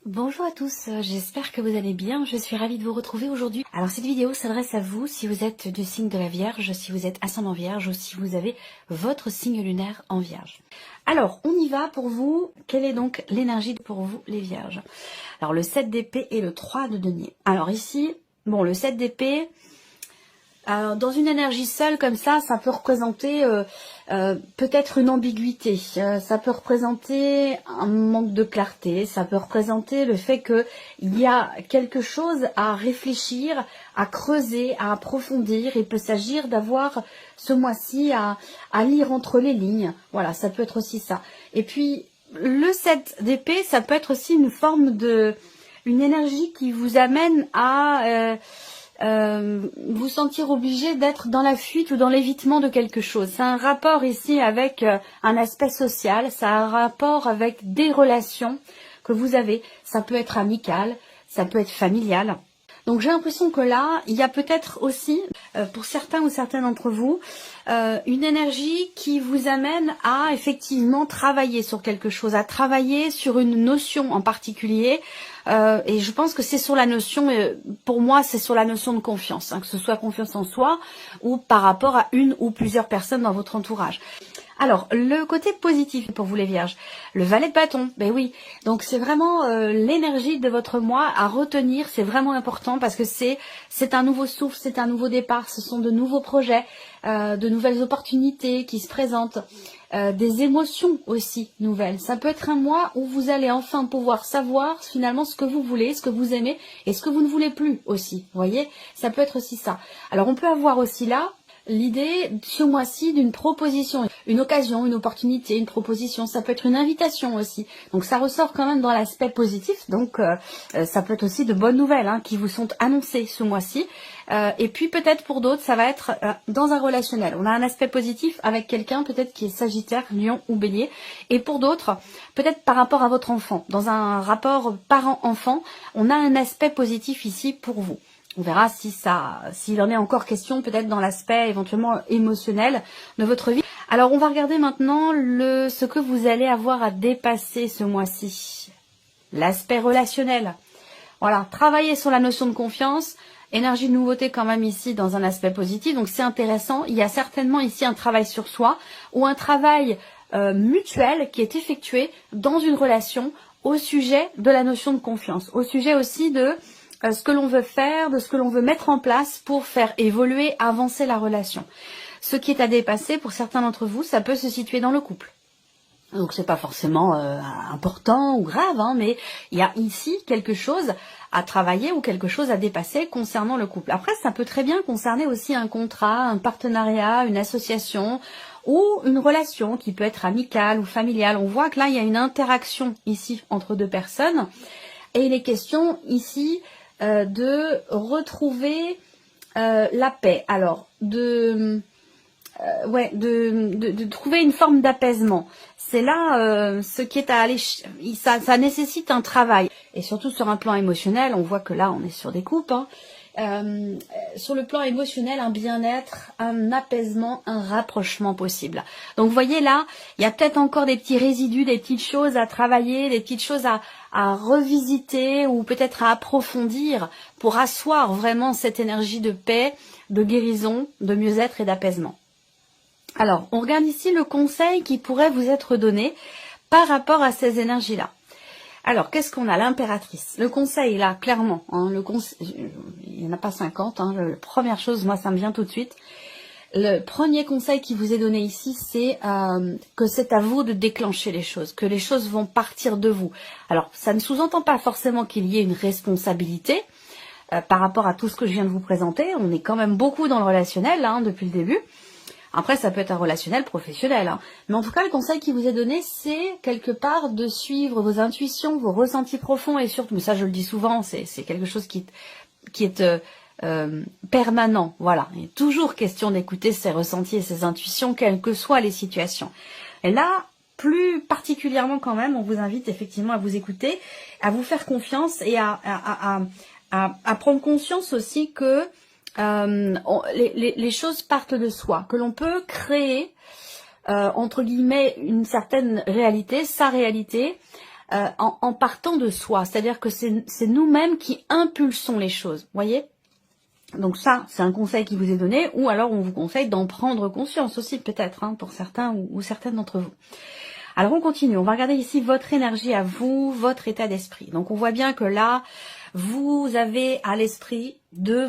Bonjour à tous, j'espère que vous allez bien, je suis ravie de vous retrouver aujourd'hui. Alors cette vidéo s'adresse à vous si vous êtes du signe de la Vierge, si vous êtes ascendant Vierge ou si vous avez votre signe lunaire en Vierge. Alors on y va pour vous, quelle est donc l'énergie pour vous les Vierges? Alors le 7 d'épée et le 3 de denier. Alors ici, bon le 7 d'épée, dans une énergie seule comme ça peut représenter peut-être une ambiguïté, ça peut représenter un manque de clarté, ça peut représenter le fait qu'il y a quelque chose à réfléchir, à creuser, à approfondir. Il peut s'agir d'avoir ce mois-ci à lire entre les lignes, voilà, ça peut être aussi ça. Et puis le 7 d'épée, ça peut être aussi une forme une énergie qui vous amène à vous sentir obligé d'être dans la fuite ou dans l'évitement de quelque chose. C'est un rapport ici avec un aspect social, c'est un rapport avec des relations que vous avez. Ça peut être amical, ça peut être familial. Donc j'ai l'impression que là, il y a peut-être aussi, pour certains ou certaines d'entre vous, une énergie qui vous amène à effectivement travailler sur quelque chose, à travailler sur une notion en particulier. Et je pense que c'est sur la notion, pour moi c'est sur la notion de confiance, que ce soit confiance en soi ou par rapport à une ou plusieurs personnes dans votre entourage. Alors, le côté positif pour vous les Vierges, le valet de bâton, ben oui, donc c'est vraiment l'énergie de votre mois à retenir, c'est vraiment important parce que c'est un nouveau souffle, c'est un nouveau départ, ce sont de nouveaux projets, de nouvelles opportunités qui se présentent, des émotions aussi nouvelles. Ça peut être un mois où vous allez enfin pouvoir savoir finalement ce que vous voulez, ce que vous aimez et ce que vous ne voulez plus aussi, vous voyez, ça peut être aussi ça. Alors on peut avoir aussi là l'idée ce mois-ci d'une proposition, une occasion, une opportunité, une proposition, ça peut être une invitation aussi. Donc ça ressort quand même dans l'aspect positif, donc ça peut être aussi de bonnes nouvelles qui vous sont annoncées ce mois-ci. Et puis peut-être pour d'autres, ça va être dans un relationnel. On a un aspect positif avec quelqu'un peut-être qui est Sagittaire, Lion ou Bélier. Et pour d'autres, peut-être par rapport à votre enfant. Dans un rapport parent-enfant, on a un aspect positif ici pour vous. On verra s'il en est encore question peut-être dans l'aspect éventuellement émotionnel de votre vie. Alors on va regarder maintenant ce que vous allez avoir à dépasser ce mois-ci. L'aspect relationnel. Voilà, travailler sur la notion de confiance, énergie de nouveauté quand même ici dans un aspect positif. Donc c'est intéressant. Il y a certainement ici un travail sur soi ou un travail mutuel qui est effectué dans une relation au sujet de la notion de confiance. Au sujet aussi de ce que l'on veut faire, de ce que l'on veut mettre en place pour faire évoluer, avancer la relation. Ce qui est à dépasser, pour certains d'entre vous, ça peut se situer dans le couple. Donc c'est pas forcément important ou grave, mais il y a ici quelque chose à travailler ou quelque chose à dépasser concernant le couple. Après, ça peut très bien concerner aussi un contrat, un partenariat, une association ou une relation qui peut être amicale ou familiale. On voit que là, il y a une interaction ici entre deux personnes. Et il est question ici de retrouver la paix. Alors, de trouver une forme d'apaisement. C'est là ce qui est à aller, ça nécessite un travail. Et surtout sur un plan émotionnel, on voit que là on est sur des coupes. Sur le plan émotionnel, un bien-être, un apaisement, un rapprochement possible. Donc vous voyez là, il y a peut-être encore des petits résidus, des petites choses à travailler, des petites choses à revisiter ou peut-être à approfondir pour asseoir vraiment cette énergie de paix, de guérison, de mieux-être et d'apaisement. Alors, on regarde ici le conseil qui pourrait vous être donné par rapport à ces énergies-là. Alors, qu'est-ce qu'on a? L'impératrice. Le conseil, là, clairement, il n'y en a pas 50. La première chose, moi, ça me vient tout de suite. Le premier conseil qui vous est donné ici, c'est que c'est à vous de déclencher les choses, que les choses vont partir de vous. Alors, ça ne sous-entend pas forcément qu'il y ait une responsabilité par rapport à tout ce que je viens de vous présenter. On est quand même beaucoup dans le relationnel depuis le début. Après, ça peut être un relationnel professionnel. Mais en tout cas, le conseil qui vous est donné, c'est quelque part de suivre vos intuitions, vos ressentis profonds et surtout, mais ça je le dis souvent, c'est quelque chose qui est permanent. Voilà, il est toujours question d'écouter ses ressentis et ses intuitions, quelles que soient les situations. Et là, plus particulièrement quand même, on vous invite effectivement à vous écouter, à vous faire confiance et à prendre conscience aussi que les choses partent de soi, que l'on peut créer entre guillemets une certaine réalité, sa réalité, en partant de soi. C'est-à-dire que c'est nous-mêmes qui impulsons les choses, voyez. Donc ça, c'est un conseil qui vous est donné, ou alors on vous conseille d'en prendre conscience aussi, peut-être, hein, pour certains ou certaines d'entre vous. Alors on continue, on va regarder ici votre énergie à vous, votre état d'esprit. Donc on voit bien que là, vous avez à l'esprit de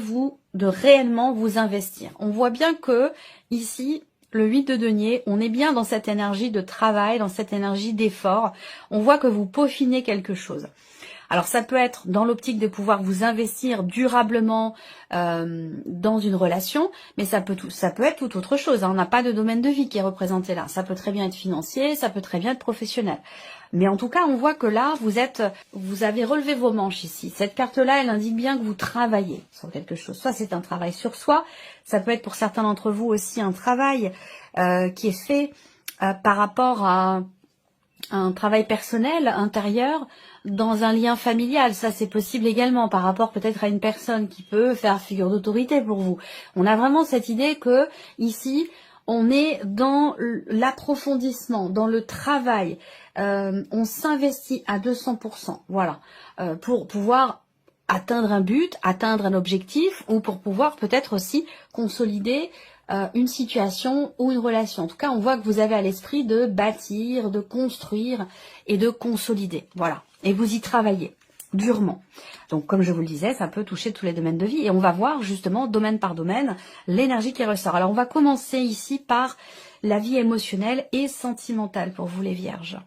réellement vous investir. On voit bien que ici, le 8 de denier, on est bien dans cette énergie de travail, dans cette énergie d'effort. On voit que vous peaufinez quelque chose. Alors ça peut être dans l'optique de pouvoir vous investir durablement dans une relation, mais ça peut être tout autre chose, hein. On n'a pas de domaine de vie qui est représenté là. Ça peut très bien être financier, ça peut très bien être professionnel. Mais en tout cas, on voit que là, vous avez relevé vos manches ici. Cette carte-là, elle indique bien que vous travaillez sur quelque chose. Soit c'est un travail sur soi, ça peut être pour certains d'entre vous aussi un travail qui est fait par rapport à un travail personnel, intérieur, dans un lien familial. Ça, c'est possible également par rapport peut-être à une personne qui peut faire figure d'autorité pour vous. On a vraiment cette idée que ici, on est dans l'approfondissement, dans le travail. On s'investit à 200%, voilà, pour pouvoir atteindre un but, atteindre un objectif, ou pour pouvoir peut-être aussi consolider une situation ou une relation. En tout cas, on voit que vous avez à l'esprit de bâtir, de construire et de consolider. Voilà. Et vous y travaillez durement. Donc, comme je vous le disais, ça peut toucher tous les domaines de vie. Et on va voir justement, domaine par domaine, l'énergie qui ressort. Alors, on va commencer ici par la vie émotionnelle et sentimentale pour vous les vierges.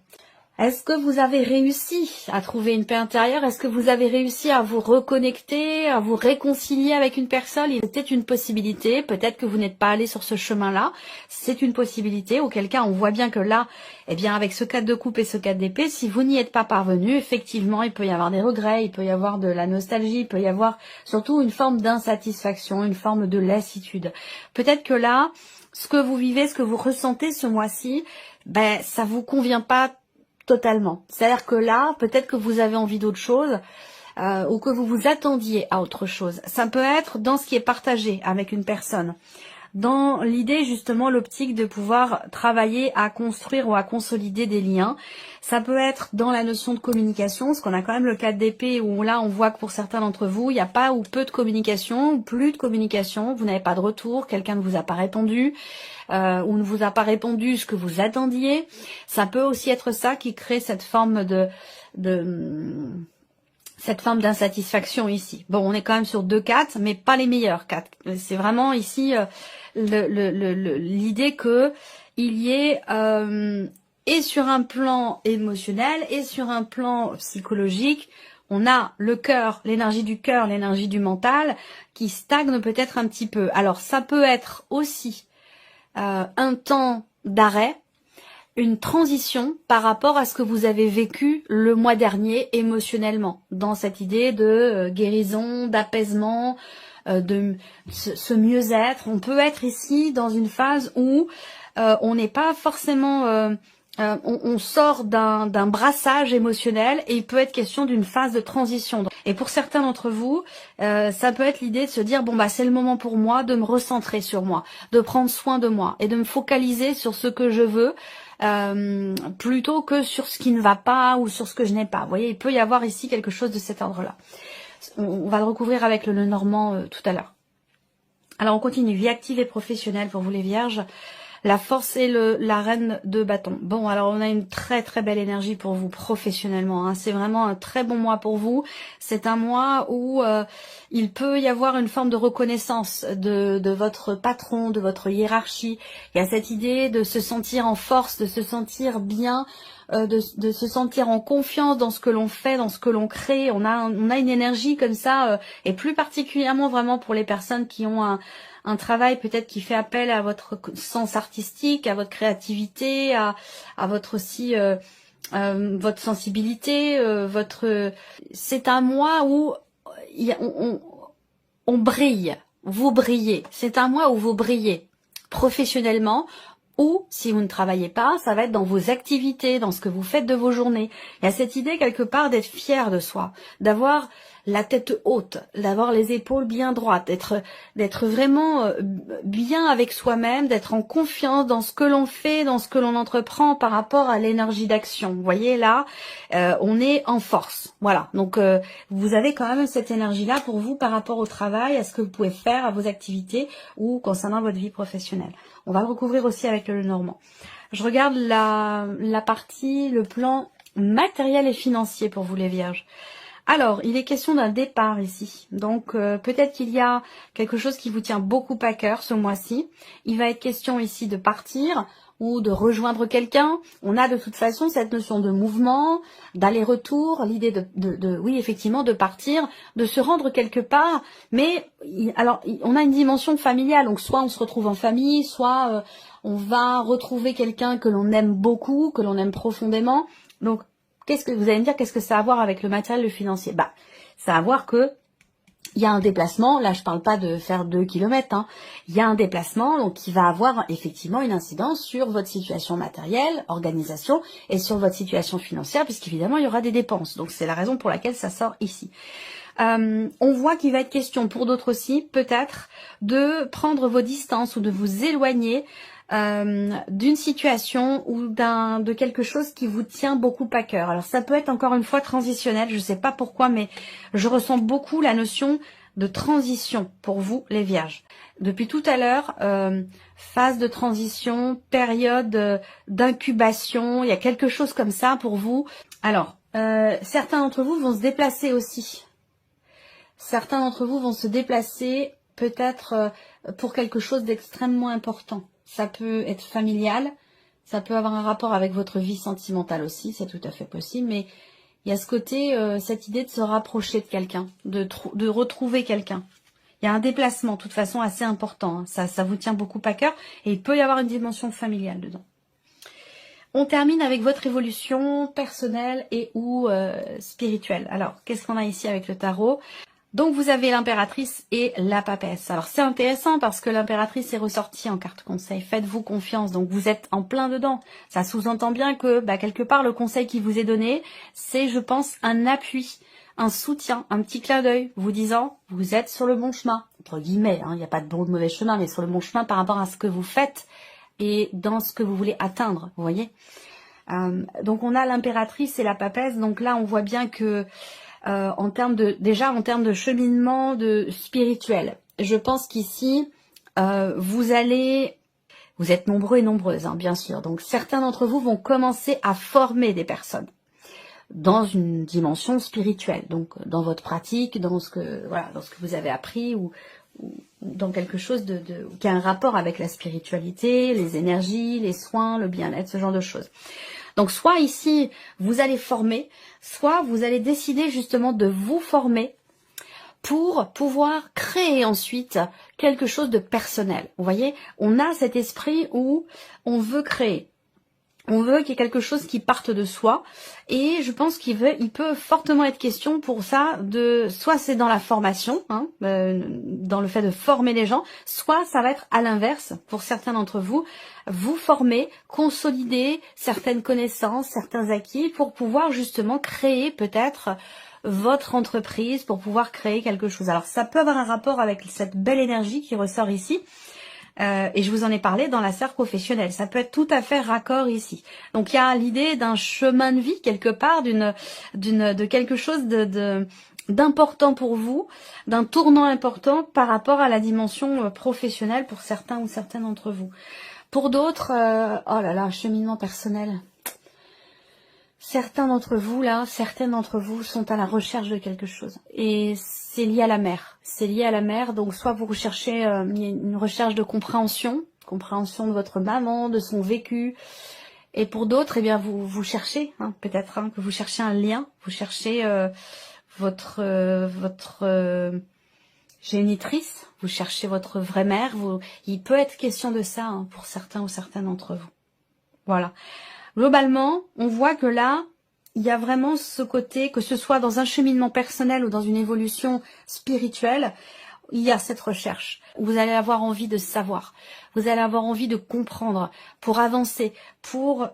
Est-ce que vous avez réussi à trouver une paix intérieure? Est-ce que vous avez réussi à vous reconnecter, à vous réconcilier avec une personne? C'était une possibilité. Peut-être que vous n'êtes pas allé sur ce chemin-là. C'est une possibilité. Auquel cas, on voit bien que là, eh bien, avec ce 4 de coupe et ce 4 d'épée, si vous n'y êtes pas parvenu, effectivement, il peut y avoir des regrets, il peut y avoir de la nostalgie, il peut y avoir surtout une forme d'insatisfaction, une forme de lassitude. Peut-être que là, ce que vous vivez, ce que vous ressentez ce mois-ci, ben, ça vous convient pas totalement. C'est-à-dire que là, peut-être que vous avez envie d'autre chose ou que vous vous attendiez à autre chose. Ça peut être dans ce qui est partagé avec une personne. Dans l'idée, justement, l'optique de pouvoir travailler à construire ou à consolider des liens. Ça peut être dans la notion de communication, parce qu'on a quand même le 4 d'épée où là, on voit que pour certains d'entre vous, il n'y a pas ou peu de communication, ou plus de communication, vous n'avez pas de retour, quelqu'un ne vous a pas répondu, ou ne vous a pas répondu ce que vous attendiez. Ça peut aussi être ça qui crée cette forme cette forme d'insatisfaction ici. Bon, on est quand même sur 2 4, mais pas les meilleurs 4. C'est vraiment ici l'idée que il y ait et sur un plan émotionnel et sur un plan psychologique, on a le cœur, l'énergie du mental qui stagne peut-être un petit peu. Alors ça peut être aussi un temps d'arrêt, une transition par rapport à ce que vous avez vécu le mois dernier émotionnellement, dans cette idée de guérison, d'apaisement, de ce mieux-être. On peut être ici dans une phase où on n'est pas forcément... on sort d'un brassage émotionnel et il peut être question d'une phase de transition. Et pour certains d'entre vous, ça peut être l'idée de se dire, bon bah c'est le moment pour moi de me recentrer sur moi, de prendre soin de moi et de me focaliser sur ce que je veux, plutôt que sur ce qui ne va pas ou sur ce que je n'ai pas. Vous voyez, il peut y avoir ici quelque chose de cet ordre-là. On va le recouvrir avec le Normand tout à l'heure. Alors on continue, vie active et professionnelle pour vous les vierges. La force et la reine de bâton. Bon, alors on a une très très belle énergie pour vous professionnellement, hein. C'est vraiment un très bon mois pour vous. C'est un mois où il peut y avoir une forme de reconnaissance de votre patron, de votre hiérarchie. Il y a cette idée de se sentir en force, de se sentir bien, de se sentir en confiance dans ce que l'on fait, dans ce que l'on crée. On a une énergie comme ça, et plus particulièrement vraiment pour les personnes qui ont un travail peut-être qui fait appel à votre sens artistique, à votre créativité, à votre aussi votre sensibilité, c'est un mois où on brille, vous brillez. C'est un mois où vous brillez professionnellement. Ou, si vous ne travaillez pas, ça va être dans vos activités, dans ce que vous faites de vos journées. Il y a cette idée quelque part d'être fier de soi, d'avoir la tête haute, d'avoir les épaules bien droites, d'être vraiment bien avec soi-même, d'être en confiance dans ce que l'on fait, dans ce que l'on entreprend par rapport à l'énergie d'action. Vous voyez là, on est en force. Voilà, donc vous avez quand même cette énergie-là pour vous par rapport au travail, à ce que vous pouvez faire, à vos activités ou concernant votre vie professionnelle. On va le recouvrir aussi avec le Normand. Je regarde la partie, le plan matériel et financier pour vous les Vierges. Alors, il est question d'un départ ici. Donc, peut-être qu'il y a quelque chose qui vous tient beaucoup à cœur ce mois-ci. Il va être question ici de partir ou de rejoindre quelqu'un. On a de toute façon cette notion de mouvement, d'aller-retour, l'idée oui, effectivement, de partir, de se rendre quelque part. Mais, alors, on a une dimension familiale. Donc, soit on se retrouve en famille, soit on va retrouver quelqu'un que l'on aime beaucoup, que l'on aime profondément. Donc, qu'est-ce que vous allez me dire, qu'est-ce que ça a à voir avec le matériel, le financier? Bah, ça a à voir que il y a un déplacement, là je parle pas de faire 2 kilomètres, hein. Il y a un déplacement donc qui va avoir effectivement une incidence sur votre situation matérielle, organisation et sur votre situation financière puisqu'évidemment il y aura des dépenses. Donc c'est la raison pour laquelle ça sort ici. On voit qu'il va être question pour d'autres aussi peut-être de prendre vos distances ou de vous éloigner d'une situation ou de quelque chose qui vous tient beaucoup à cœur. Alors ça peut être encore une fois transitionnel, je ne sais pas pourquoi, mais je ressens beaucoup la notion de transition pour vous les Vierges. Depuis tout à l'heure, phase de transition, période d'incubation, il y a quelque chose comme ça pour vous. Alors, certains d'entre vous vont se déplacer aussi. Certains d'entre vous vont se déplacer peut-être pour quelque chose d'extrêmement important. Ça peut être familial, ça peut avoir un rapport avec votre vie sentimentale aussi, c'est tout à fait possible, mais il y a ce côté, cette idée de se rapprocher de quelqu'un, de retrouver quelqu'un. Il y a un déplacement, de toute façon, assez important, hein. Ça vous tient beaucoup à cœur, et il peut y avoir une dimension familiale dedans. On termine avec votre évolution personnelle et ou spirituelle. Alors, qu'est-ce qu'on a ici avec le tarot ? Donc vous avez l'impératrice et la papesse. Alors c'est intéressant parce que l'impératrice est ressortie en carte conseil. Faites-vous confiance, donc vous êtes en plein dedans. Ça sous-entend bien que quelque part le conseil qui vous est donné, c'est je pense un appui, un soutien, un petit clin d'œil, vous disant vous êtes sur le bon chemin, entre guillemets, hein, il n'y a pas de bon ou de mauvais chemin, mais sur le bon chemin par rapport à ce que vous faites et dans ce que vous voulez atteindre, vous voyez. Donc on a l'impératrice et la papesse, donc là on voit bien que en termes de cheminement spirituel. Je pense qu'ici, vous êtes nombreux et nombreuses, hein, bien sûr. Donc certains d'entre vous vont commencer à former des personnes dans une dimension spirituelle. Donc dans votre pratique, dans ce que vous avez appris ou dans quelque chose qui a un rapport avec la spiritualité, les énergies, les soins, le bien-être, ce genre de choses. Donc soit ici, vous allez former, soit vous allez décider justement de vous former pour pouvoir créer ensuite quelque chose de personnel. Vous voyez, on a cet esprit où on veut créer. On veut qu'il y ait quelque chose qui parte de soi et je pense qu'il peut fortement être question pour ça soit c'est dans la formation, hein, dans le fait de former les gens, soit ça va être à l'inverse pour certains d'entre vous, vous former, consolider certaines connaissances, certains acquis pour pouvoir justement créer peut-être votre entreprise, pour pouvoir créer quelque chose. Alors ça peut avoir un rapport avec cette belle énergie qui ressort ici. Et je vous en ai parlé dans la sphère professionnelle. Ça peut être tout à fait raccord ici. Donc il y a l'idée d'un chemin de vie quelque part, de quelque chose d'important pour vous, d'un tournant important par rapport à la dimension professionnelle pour certains ou certaines d'entre vous. Pour d'autres, oh là là, cheminement personnel. Certaines d'entre vous sont à la recherche de quelque chose. Et c'est lié à la mer. C'est lié à la mer, donc soit vous recherchez une recherche de compréhension de votre maman, de son vécu. Et pour d'autres, eh bien vous cherchez, hein, peut-être que vous cherchez un lien, vous cherchez votre génitrice, vous cherchez votre vraie mère. Il peut être question de ça, hein, pour certains ou certaines d'entre vous. Voilà. Globalement, on voit que là, il y a vraiment ce côté, que ce soit dans un cheminement personnel ou dans une évolution spirituelle, il y a cette recherche. Vous allez avoir envie de savoir, vous allez avoir envie de comprendre, pour avancer, pour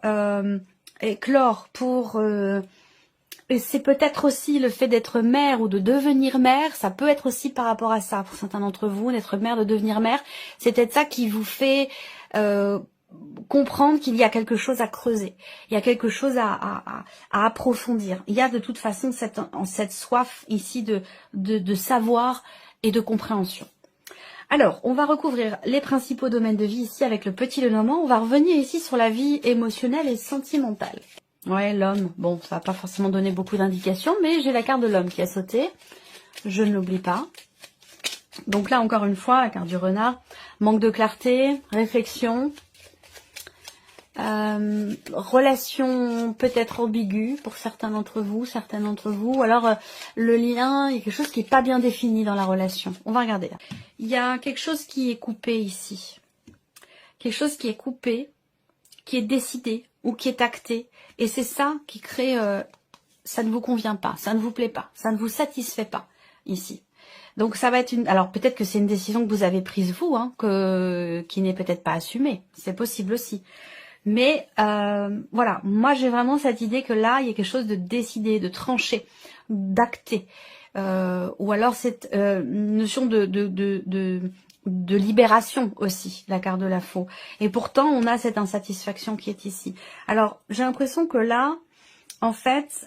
éclore, pour Et c'est peut-être aussi le fait d'être mère ou de devenir mère, ça peut être aussi par rapport à ça, pour certains d'entre vous, d'être mère, de devenir mère, c'est peut-être ça qui vous fait comprendre qu'il y a quelque chose à creuser, il y a quelque chose à approfondir. Il y a de toute façon cette soif ici de savoir et de compréhension. Alors, on va recouvrir les principaux domaines de vie ici avec le petit Lenormand. On va revenir ici sur la vie émotionnelle et sentimentale. Ouais, l'homme. Bon, ça va pas forcément donner beaucoup d'indications, mais j'ai la carte de l'homme qui a sauté. Je ne l'oublie pas. Donc là, encore une fois, la carte du renard. Manque de clarté, réflexion. Relation peut-être ambiguë pour certains d'entre vous, certaines d'entre vous. Ou alors, le lien, il y a quelque chose qui n'est pas bien défini dans la relation. On va regarder. Il y a quelque chose qui est coupé ici. Quelque chose qui est coupé, qui est décidé ou qui est acté. Et c'est ça qui crée, ça ne vous convient pas, ça ne vous plaît pas, ça ne vous satisfait pas ici. Donc ça va être une, alors peut-être que c'est une décision que vous avez prise vous, hein, qui n'est peut-être pas assumée, c'est possible aussi. Mais voilà, moi j'ai vraiment cette idée que là il y a quelque chose de décidé, de tranché, d'acté, ou alors cette notion de libération aussi, la carte de la faux. Et pourtant, on a cette insatisfaction qui est ici. Alors, j'ai l'impression que là, en fait,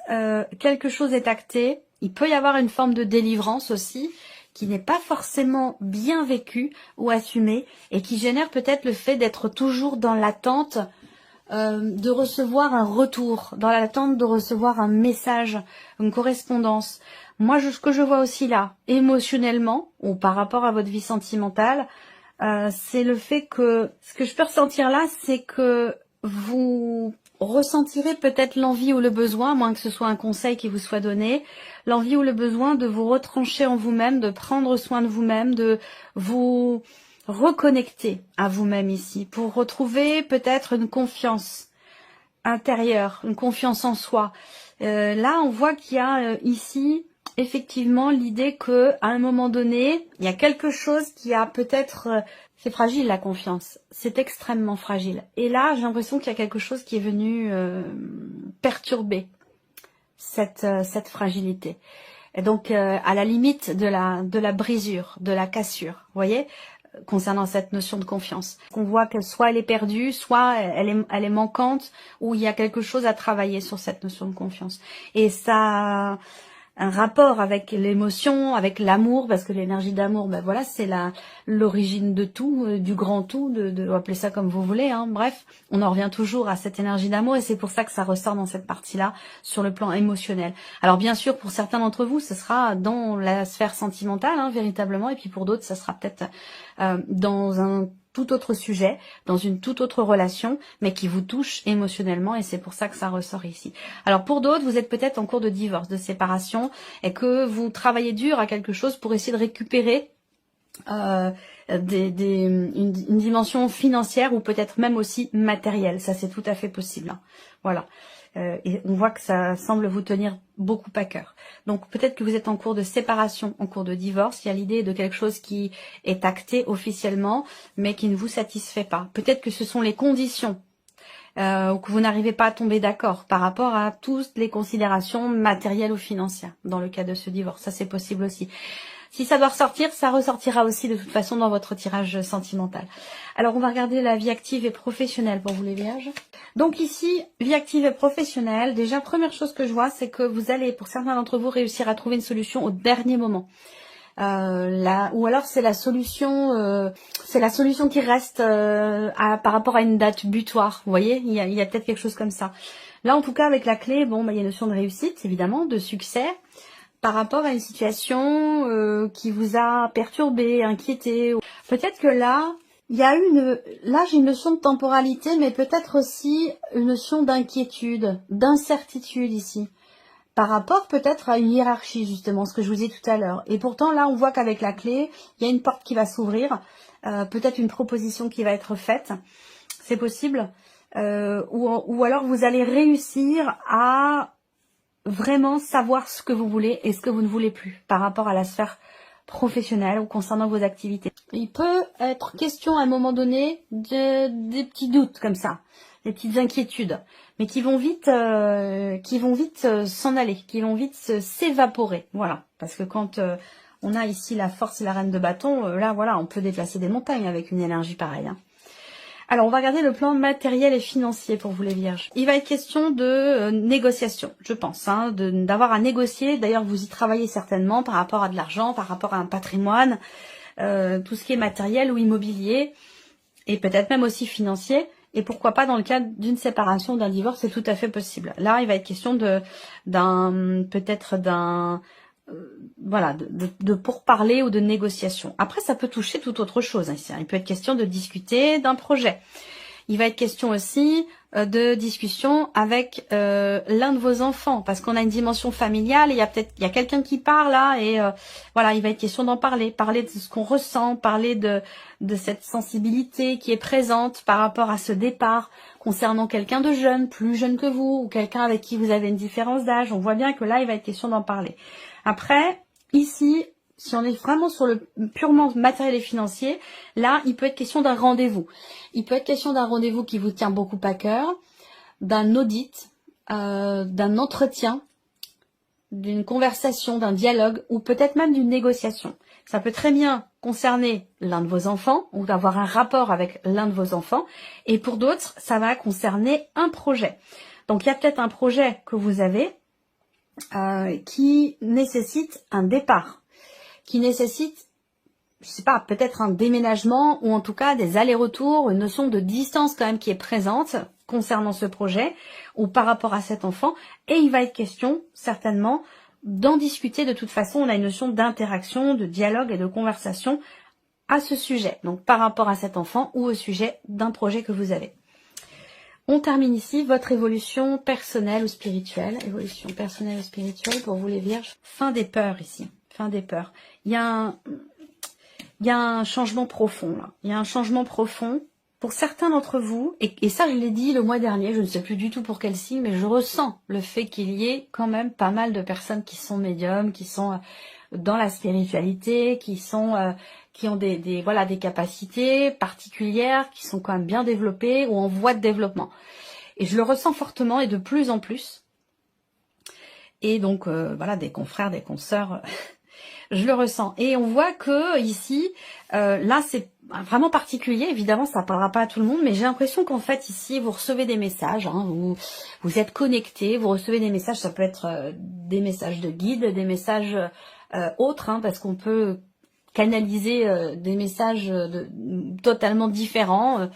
quelque chose est acté. Il peut y avoir une forme de délivrance aussi, qui n'est pas forcément bien vécue ou assumée, et qui génère peut-être le fait d'être toujours dans l'attente de recevoir un retour, dans l'attente de recevoir un message, une correspondance. Moi, ce que je vois aussi là, émotionnellement, ou par rapport à votre vie sentimentale, c'est le fait que, ce que je peux ressentir là, c'est que vous ressentirez peut-être l'envie ou le besoin, à moins que ce soit un conseil qui vous soit donné, l'envie ou le besoin de vous retrancher en vous-même, de prendre soin de vous-même, de vous reconnecter à vous-même ici, pour retrouver peut-être une confiance intérieure, une confiance en soi. Là, on voit qu'il y a ici effectivement l'idée que à un moment donné, il y a quelque chose qui a peut-être... c'est fragile la confiance, c'est extrêmement fragile. Et là, j'ai l'impression qu'il y a quelque chose qui est venu perturber cette fragilité. Et donc, à la limite de la brisure, de la cassure, vous voyez, concernant cette notion de confiance. On voit que soit elle est perdue, soit elle est manquante, ou il y a quelque chose à travailler sur cette notion de confiance. Et ça a un rapport avec l'émotion, avec l'amour, parce que l'énergie d'amour, ben voilà, c'est l'origine de tout, du grand tout, de appeler ça comme vous voulez, hein. Bref, on en revient toujours à cette énergie d'amour, et c'est pour ça que ça ressort dans cette partie-là, sur le plan émotionnel. Alors bien sûr, pour certains d'entre vous, ce sera dans la sphère sentimentale, hein, véritablement, et puis pour d'autres, ça sera peut-être dans un tout autre sujet, dans une toute autre relation, mais qui vous touche émotionnellement, et c'est pour ça que ça ressort ici. Alors pour d'autres, vous êtes peut-être en cours de divorce, de séparation, et que vous travaillez dur à quelque chose pour essayer de récupérer une dimension financière, ou peut-être même aussi matérielle. Ça, c'est tout à fait possible, hein. Voilà. Et on voit que ça semble vous tenir beaucoup à cœur. Donc peut-être que vous êtes en cours de séparation, en cours de divorce. Il y a l'idée de quelque chose qui est acté officiellement, mais qui ne vous satisfait pas. Peut-être que ce sont les conditions, ou que vous n'arrivez pas à tomber d'accord par rapport à toutes les considérations matérielles ou financières dans le cas de ce divorce. Ça, c'est possible aussi. Si ça doit ressortir, ça ressortira aussi de toute façon dans votre tirage sentimental. Alors, on va regarder la vie active et professionnelle pour vous les vierges. Donc ici, vie active et professionnelle, déjà, première chose que je vois, c'est que vous allez, pour certains d'entre vous, réussir à trouver une solution au dernier moment. Ou alors c'est la solution qui reste par rapport à une date butoir. Vous voyez, il y a peut-être quelque chose comme ça. Là, en tout cas, avec la clé, bon, il y a une notion de réussite, évidemment, de succès, par rapport à une situation qui vous a perturbé, inquiété. Peut-être que là, il y a là j'ai une notion de temporalité, mais peut-être aussi une notion d'inquiétude, d'incertitude ici, par rapport peut-être à une hiérarchie, justement, ce que je vous disais tout à l'heure. Et pourtant, là, on voit qu'avec la clé, il y a une porte qui va s'ouvrir, peut-être une proposition qui va être faite, c'est possible, ou alors vous allez réussir à vraiment savoir ce que vous voulez et ce que vous ne voulez plus par rapport à la sphère professionnel ou concernant vos activités. Il peut être question à un moment donné des petits doutes comme ça, des petites inquiétudes, mais qui vont vite s'en aller, qui vont vite s'évaporer. Voilà, parce que quand on a ici la force et la reine de bâton, là voilà, on peut déplacer des montagnes avec une énergie pareille. Hein. Alors, on va regarder le plan matériel et financier pour vous les vierges. Il va être question de négociation, je pense, hein, d'avoir à négocier. D'ailleurs, vous y travaillez certainement par rapport à de l'argent, par rapport à un patrimoine, tout ce qui est matériel ou immobilier, et peut-être même aussi financier. Et pourquoi pas dans le cadre d'une séparation, d'un divorce, c'est tout à fait possible. Là, il va être question voilà, de pourparler ou de négociation. Après, ça peut toucher toute autre chose. Hein. Il peut être question de discuter d'un projet. Il va être question aussi de discussion avec l'un de vos enfants, parce qu'on a une dimension familiale. Et il y a quelqu'un qui parle là, et voilà, il va être question d'en parler de ce qu'on ressent, parler de cette sensibilité qui est présente par rapport à ce départ concernant quelqu'un de jeune, plus jeune que vous, ou quelqu'un avec qui vous avez une différence d'âge. On voit bien que là, il va être question d'en parler. Après, ici, si on est vraiment sur le purement matériel et financier, là, il peut être question d'un rendez-vous. Il peut être question d'un rendez-vous qui vous tient beaucoup à cœur, d'un audit, d'un entretien, d'une conversation, d'un dialogue, ou peut-être même d'une négociation. Ça peut très bien concerner l'un de vos enfants, ou d'avoir un rapport avec l'un de vos enfants, et pour d'autres, ça va concerner un projet. Donc, il y a peut-être un projet que vous avez, qui nécessite un départ, qui nécessite, je sais pas, peut-être un déménagement ou en tout cas des allers-retours, une notion de distance quand même qui est présente concernant ce projet ou par rapport à cet enfant. Et il va être question certainement d'en discuter. De toute façon, on a une notion d'interaction, de dialogue et de conversation à ce sujet. Donc par rapport à cet enfant ou au sujet d'un projet que vous avez. On termine ici votre évolution personnelle ou spirituelle. Évolution personnelle ou spirituelle pour vous les vierges. Fin des peurs ici. Fin des peurs. Il y a un changement profond là. Il y a un changement profond pour certains d'entre vous. Et ça, je l'ai dit le mois dernier. Je ne sais plus du tout pour quel signe, mais je ressens le fait qu'il y ait quand même pas mal de personnes qui sont médiums, qui sont dans la spiritualité, qui ont des capacités particulières, qui sont quand même bien développées ou en voie de développement. Et je le ressens fortement et de plus en plus. Et donc, voilà, des confrères, des consoeurs, je le ressens. Et on voit que ici, là, c'est vraiment particulier. Évidemment, ça ne parlera pas à tout le monde, mais j'ai l'impression qu'en fait, ici, vous recevez des messages, hein, vous êtes connectés, vous recevez des messages, ça peut être des messages de guide, des messages autres, hein, parce qu'on peut canaliser des messages totalement différents.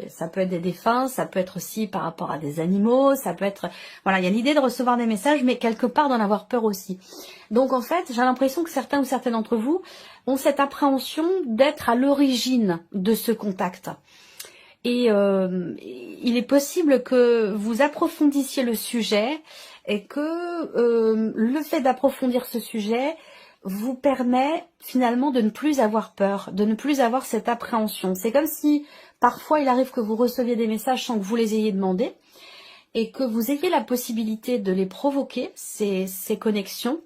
Ça peut être des défunts, ça peut être aussi par rapport à des animaux, ça peut être... Voilà, il y a l'idée de recevoir des messages, mais quelque part d'en avoir peur aussi. Donc en fait, j'ai l'impression que certains ou certaines d'entre vous ont cette appréhension d'être à l'origine de ce contact. Et il est possible que vous approfondissiez le sujet et que le fait d'approfondir ce sujet vous permet finalement de ne plus avoir peur, de ne plus avoir cette appréhension. C'est comme si parfois il arrive que vous receviez des messages sans que vous les ayez demandés et que vous ayez la possibilité de les provoquer, ces connexions,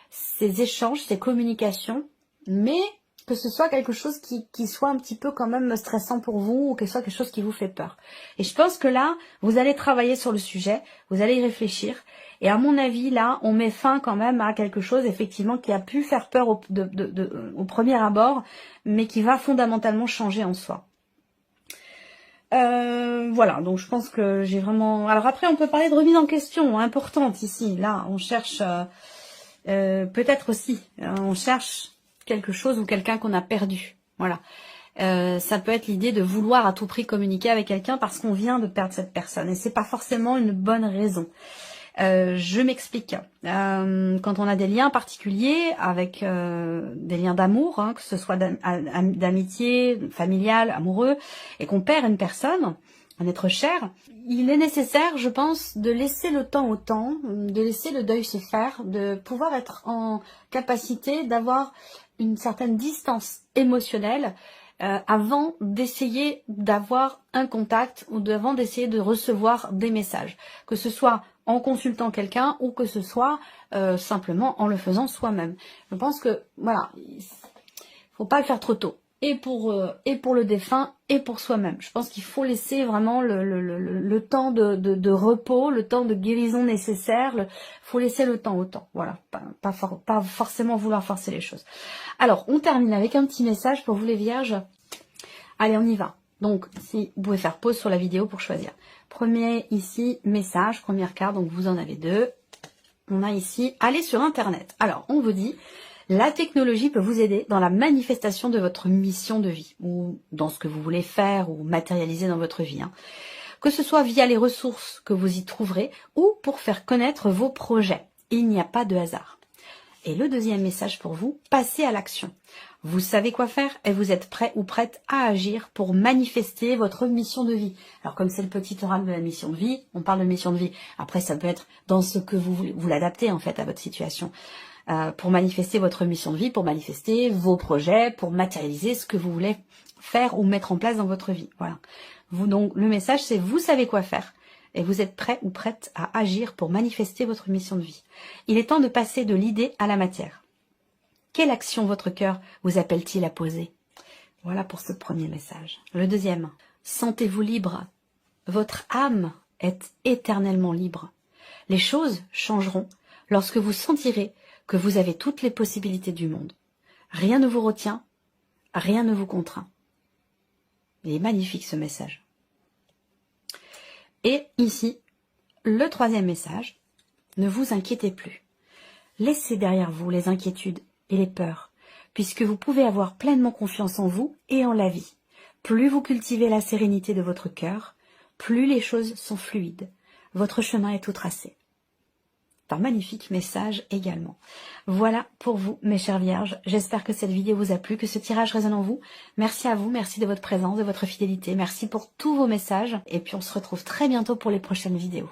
ces échanges, ces communications, mais que ce soit quelque chose qui soit un petit peu quand même stressant pour vous ou que ce soit quelque chose qui vous fait peur. Et je pense que là, vous allez travailler sur le sujet, vous allez y réfléchir. Et à mon avis, là, on met fin quand même à quelque chose, effectivement, qui a pu faire peur au premier abord, mais qui va fondamentalement changer en soi. Voilà, donc je pense que j'ai vraiment... Alors après, on peut parler de remise en question, importante ici. Là, on cherche... peut-être aussi, on cherche quelque chose ou quelqu'un qu'on a perdu. Voilà. Ça peut être l'idée de vouloir à tout prix communiquer avec quelqu'un parce qu'on vient de perdre cette personne. Et c'est pas forcément une bonne raison. Je m'explique. Quand on a des liens particuliers avec des liens d'amour, hein, que ce soit d'amitié, familial, amoureux, et qu'on perd une personne, un être cher, il est nécessaire, je pense, de laisser le temps au temps, de laisser le deuil se faire, de pouvoir être en capacité d'avoir une certaine distance émotionnelle avant d'essayer d'avoir un contact ou avant d'essayer de recevoir des messages. Que ce soit en consultant quelqu'un ou que ce soit simplement en le faisant soi-même. Je pense que, voilà, faut pas le faire trop tôt. Et pour le défunt et pour soi-même. Je pense qu'il faut laisser vraiment le temps de repos, le temps de guérison nécessaire. Faut laisser le temps au temps. Voilà, pas forcément vouloir forcer les choses. Alors, on termine avec un petit message pour vous les vierges. Allez, on y va. Donc, si vous pouvez faire pause sur la vidéo pour choisir. Premier ici, message, première carte, donc vous en avez deux. On a ici, allez sur Internet. Alors, on vous dit... La technologie peut vous aider dans la manifestation de votre mission de vie ou dans ce que vous voulez faire ou matérialiser dans votre vie. Que ce soit via les ressources que vous y trouverez ou pour faire connaître vos projets. Il n'y a pas de hasard. Et le deuxième message pour vous, passez à l'action. Vous savez quoi faire et vous êtes prêt ou prête à agir pour manifester votre mission de vie. Alors comme c'est le petit oral de la mission de vie, on parle de mission de vie. Après ça peut être dans ce que vous voulez, vous l'adaptez en fait à votre situation. Pour manifester votre mission de vie, pour manifester vos projets, pour matérialiser ce que vous voulez faire ou mettre en place dans votre vie. Voilà. Donc le message c'est vous savez quoi faire et vous êtes prêt ou prête à agir pour manifester votre mission de vie. Il est temps de passer de l'idée à la matière. Quelle action votre cœur vous appelle-t-il à poser? Voilà pour ce premier message. Le deuxième, sentez-vous libre. Votre âme est éternellement libre. Les choses changeront lorsque vous sentirez que vous avez toutes les possibilités du monde. Rien ne vous retient, rien ne vous contraint. Il est magnifique ce message. Et ici, le troisième message, ne vous inquiétez plus. Laissez derrière vous les inquiétudes et les peurs, puisque vous pouvez avoir pleinement confiance en vous et en la vie. Plus vous cultivez la sérénité de votre cœur, plus les choses sont fluides. Votre chemin est tout tracé. Un magnifique message également. Voilà pour vous, mes chères vierges. J'espère que cette vidéo vous a plu, que ce tirage résonne en vous. Merci à vous, merci de votre présence, de votre fidélité. Merci pour tous vos messages. Et puis on se retrouve très bientôt pour les prochaines vidéos.